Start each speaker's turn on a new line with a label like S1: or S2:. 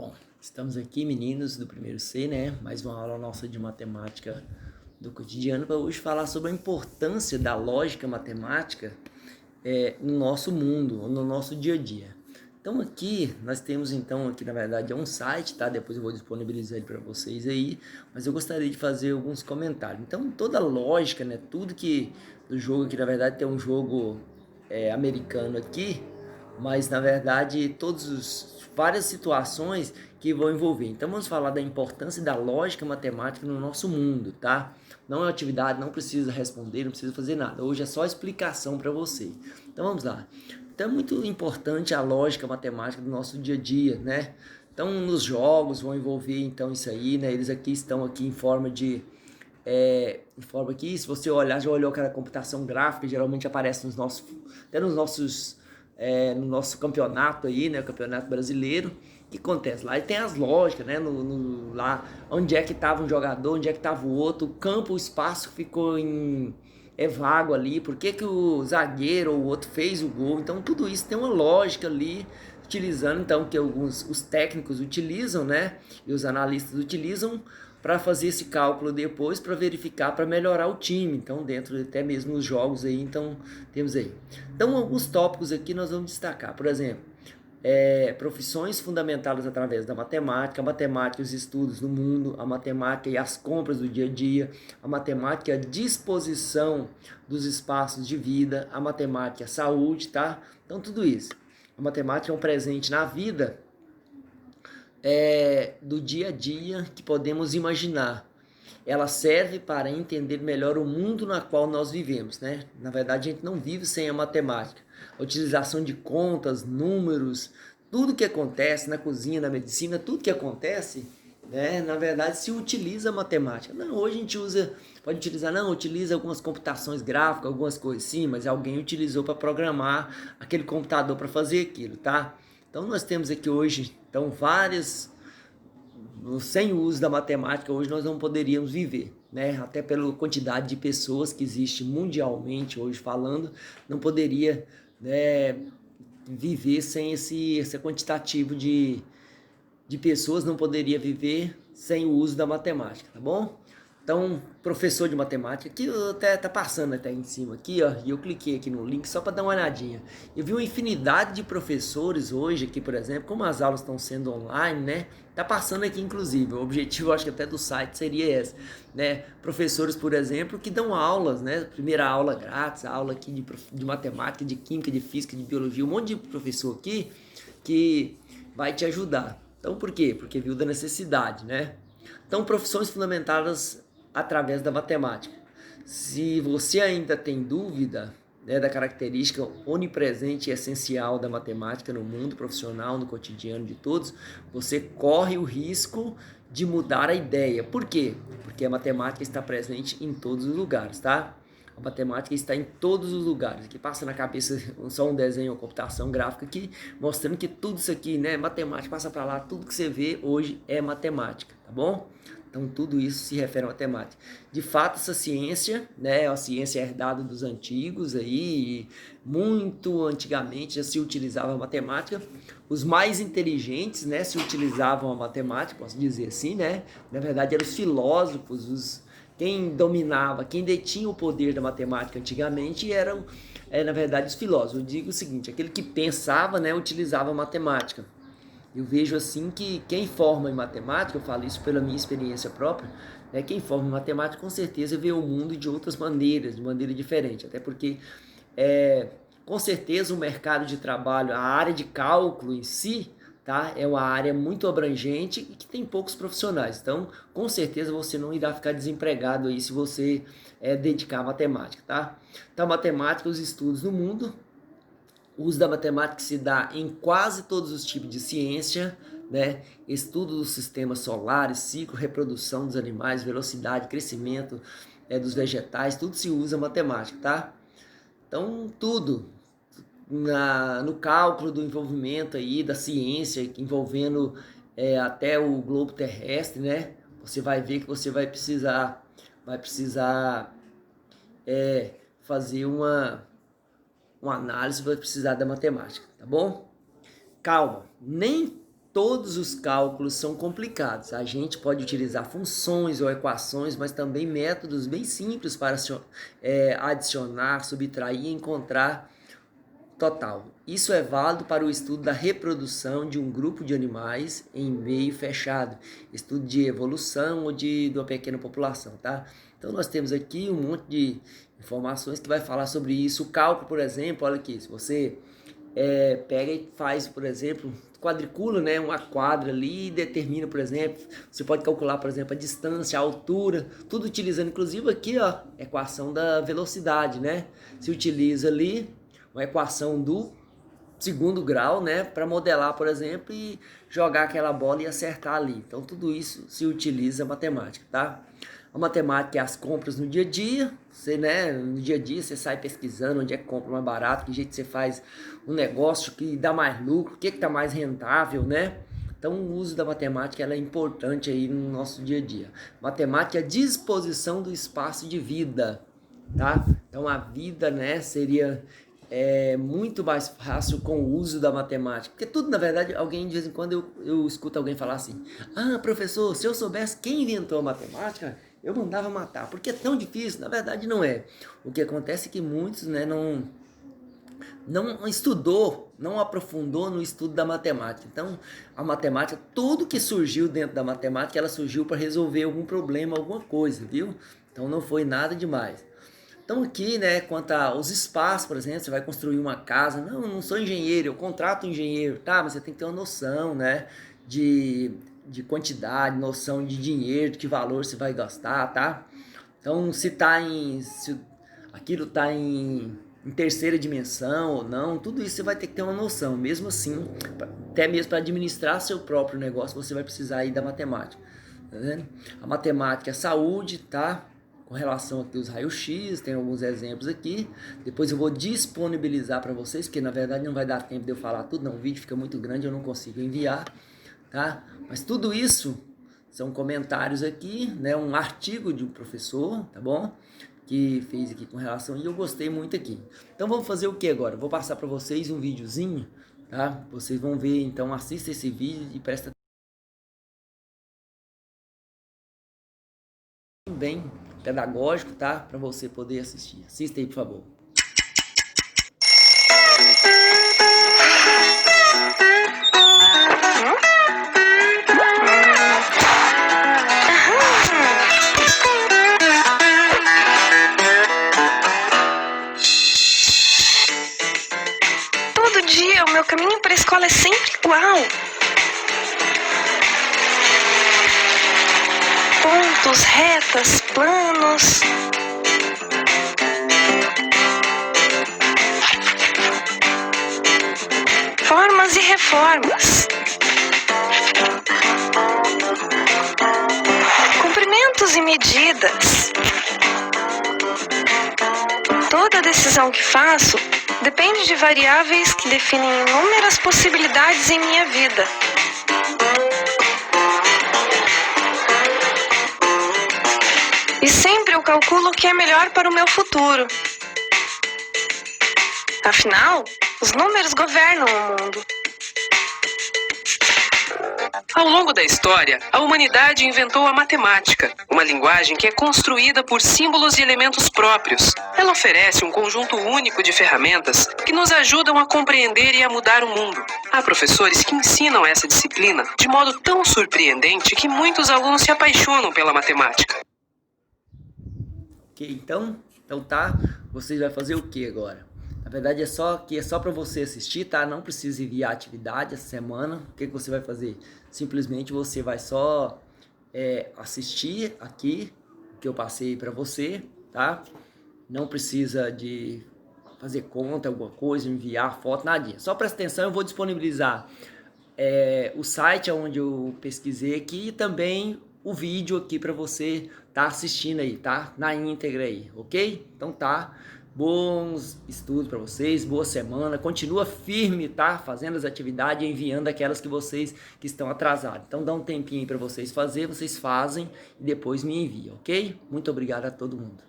S1: Bom, estamos aqui, meninos do primeiro C, né? Mais uma aula nossa de matemática do cotidiano para hoje falar sobre a importância da lógica matemática no nosso mundo, no nosso dia a dia. Então aqui, nós temos então aqui na verdade é um site, tá? Depois eu vou disponibilizar ele para vocês aí, mas eu gostaria de fazer alguns comentários. Então toda a lógica, né? Tudo que do jogo aqui na verdade tem um jogo americano aqui, mas na verdade várias situações que vão envolver. Então vamos falar da importância da lógica matemática no nosso mundo, tá? Não é uma atividade, não precisa responder, não precisa fazer nada. Hoje é só explicação para você. Então vamos lá. Então é muito importante a lógica matemática do nosso dia a dia, né? Então nos jogos vão envolver então isso aí, né? Eles aqui estão aqui em forma de informa aqui, se você olhar, já olhou aquela computação gráfica, geralmente aparece até no nosso campeonato aí, né, o campeonato brasileiro. O que acontece? Lá tem as lógicas, né, lá onde é que estava um jogador, onde é que estava o outro, o campo, o espaço ficou vago ali, por que o zagueiro ou o outro fez o gol, então tudo isso tem uma lógica ali, utilizando então que os técnicos utilizam, né, e os analistas utilizam para fazer esse cálculo depois, para verificar, para melhorar o time. Então, dentro até mesmo os jogos aí, então temos aí. Então, alguns tópicos aqui nós vamos destacar. Por exemplo, profissões fundamentadas através da matemática, a matemática e os estudos no mundo, a matemática e as compras do dia a dia, a matemática e a disposição dos espaços de vida, a matemática e a saúde, tá? Então, tudo isso. A matemática é um presente na vida do dia a dia que podemos imaginar. Ela serve para entender melhor o mundo na qual nós vivemos, né? Na verdade, a gente não vive sem a matemática. A utilização de contas, números, tudo que acontece na cozinha, na medicina, tudo que acontece, né? Na verdade, se utiliza a matemática. Não, hoje a gente pode utilizar, não, utiliza algumas computações gráficas, algumas coisas sim, mas alguém utilizou para programar aquele computador para fazer aquilo, tá? Então nós temos aqui hoje, então, sem o uso da matemática, hoje nós não poderíamos viver, né? Até pela quantidade de pessoas que existe mundialmente hoje falando, não poderia, né, viver sem esse quantitativo de pessoas, não poderia viver sem o uso da matemática, tá bom? Então, professor de matemática, aqui até tá passando até em cima aqui, ó, e eu cliquei aqui no link só para dar uma olhadinha. Eu vi uma infinidade de professores hoje aqui, por exemplo, como as aulas estão sendo online, né? Tá passando aqui inclusive. O objetivo, acho que até do site seria esse, né? Professores, por exemplo, que dão aulas, né? Primeira aula grátis, aula aqui de matemática, de química, de física, de biologia, um monte de professor aqui que vai te ajudar. Então, por quê? Porque viu da necessidade, né? Então, profissões fundamentadas através da matemática. Se você ainda tem dúvida, né, da característica onipresente e essencial da matemática no mundo profissional, no cotidiano de todos, você corre o risco de mudar a ideia. Por quê? Porque a matemática está presente em todos os lugares, tá? A matemática está em todos os lugares. Aqui passa na cabeça só um desenho, uma computação gráfica aqui, mostrando que tudo isso aqui, né, matemática, passa para lá, tudo que você vê hoje é matemática, tá bom? Então tudo isso se refere à matemática. De fato, essa ciência, né, a ciência herdada dos antigos aí, muito antigamente já se utilizava a matemática. Os mais inteligentes, né, se utilizavam a matemática, posso dizer assim, né? Na verdade, eram os filósofos, quem dominava, quem detinha o poder da matemática antigamente eram, na verdade, os filósofos. Eu digo o seguinte, aquele que pensava, né, utilizava a matemática. Eu vejo assim que quem forma em matemática, eu falo isso pela minha experiência própria, né, quem forma em matemática com certeza vê o mundo de outras maneiras, de maneira diferente, até porque com certeza o mercado de trabalho, a área de cálculo em si, tá, é uma área muito abrangente e que tem poucos profissionais. Então, com certeza você não irá ficar desempregado aí se você dedicar à matemática, tá? Então, a matemática, os estudos no mundo, o uso da matemática se dá em quase todos os tipos de ciência, né? Estudo dos sistemas solares, ciclo, reprodução dos animais, velocidade, crescimento dos vegetais, tudo se usa matemática, tá? Então, tudo no cálculo do envolvimento aí da ciência, envolvendo até o globo terrestre, né? Você vai ver que você vai precisar fazer uma análise, vai precisar da matemática, tá bom? Calma, nem todos os cálculos são complicados. A gente pode utilizar funções ou equações, mas também métodos bem simples para adicionar, subtrair e encontrar total. Isso é válido para o estudo da reprodução de um grupo de animais em meio fechado, estudo de evolução ou de uma pequena população, tá? Então nós temos aqui um monte de informações que vai falar sobre isso. O cálculo, por exemplo, olha aqui, se você pega e faz, por exemplo, quadricula, né, uma quadra ali e determina, por exemplo, você pode calcular, por exemplo, a distância, a altura, tudo utilizando, inclusive aqui, ó, equação da velocidade, né? Se utiliza ali uma equação do segundo grau, né, para modelar, por exemplo, e jogar aquela bola e acertar ali. Então, tudo isso se utiliza matemática, tá? A matemática é as compras no dia a dia. Você, né, no dia a dia você sai pesquisando onde é que compra mais barato, que jeito você faz um negócio que dá mais lucro, o que está mais rentável, né? Então, o uso da matemática ela é importante aí no nosso dia a dia. Matemática é a disposição do espaço de vida, tá? Então, a vida, né, seria muito mais fácil com o uso da matemática. Porque tudo, na verdade, alguém, de vez em quando, eu escuto alguém falar assim: ah, professor, se eu soubesse quem inventou a matemática, eu mandava matar, porque é tão difícil. Na verdade, não é. O que acontece é que muitos, né, não estudou, não aprofundou no estudo da matemática. Então, a matemática, tudo que surgiu dentro da matemática, ela surgiu para resolver algum problema, alguma coisa, viu? Então, não foi nada demais. Então aqui, né, quanto aos espaços, por exemplo, você vai construir uma casa, não sou engenheiro, eu contrato um engenheiro, tá? Mas você tem que ter uma noção, né, de quantidade, noção de dinheiro, de que valor você vai gastar, tá? Então se aquilo tá em terceira dimensão ou não, tudo isso você vai ter que ter uma noção. Mesmo assim, até mesmo para administrar seu próprio negócio, você vai precisar aí da matemática, tá vendo? A matemática é saúde, tá? Com relação aqui aos raios-x, tem alguns exemplos aqui. Depois eu vou disponibilizar para vocês, porque na verdade não vai dar tempo de eu falar tudo, não. O vídeo fica muito grande, eu não consigo enviar, tá? Mas tudo isso são comentários aqui, né? Um artigo de um professor, tá bom? Que fez aqui com relação, e eu gostei muito aqui. Então vamos fazer o que agora? Vou passar para vocês um videozinho, tá? Vocês vão ver, então assista esse vídeo e presta bem pedagógico, tá? Para você poder assistir. Assista aí, por favor.
S2: Todo dia o meu caminho para a escola é sempre igual. Pontos, retas, planos. Formas e reformas. Comprimentos e medidas. Toda decisão que faço depende de variáveis que definem inúmeras possibilidades em minha vida. E sempre eu calculo o que é melhor para o meu futuro. Afinal, os números governam o mundo.
S3: Ao longo da história, a humanidade inventou a matemática, uma linguagem que é construída por símbolos e elementos próprios. Ela oferece um conjunto único de ferramentas que nos ajudam a compreender e a mudar o mundo. Há professores que ensinam essa disciplina de modo tão surpreendente que muitos alunos se apaixonam pela matemática.
S1: Ok, então tá, vocês vão fazer o que agora? Na verdade é só para você assistir, tá? Não precisa enviar atividade essa semana. O que você vai fazer? Simplesmente você vai só assistir aqui o que eu passei para você, tá? Não precisa de fazer conta, alguma coisa, enviar foto, nadinha. Só presta atenção, eu vou disponibilizar o site onde eu pesquisei aqui e também o vídeo aqui para você tá assistindo aí, tá? Na íntegra aí, ok? Então tá. Bons estudos para vocês, boa semana, continua firme, tá? Fazendo as atividades e enviando aquelas que vocês que estão atrasados. Então dá um tempinho aí para vocês fazer, vocês fazem e depois me enviam, ok? Muito obrigado a todo mundo.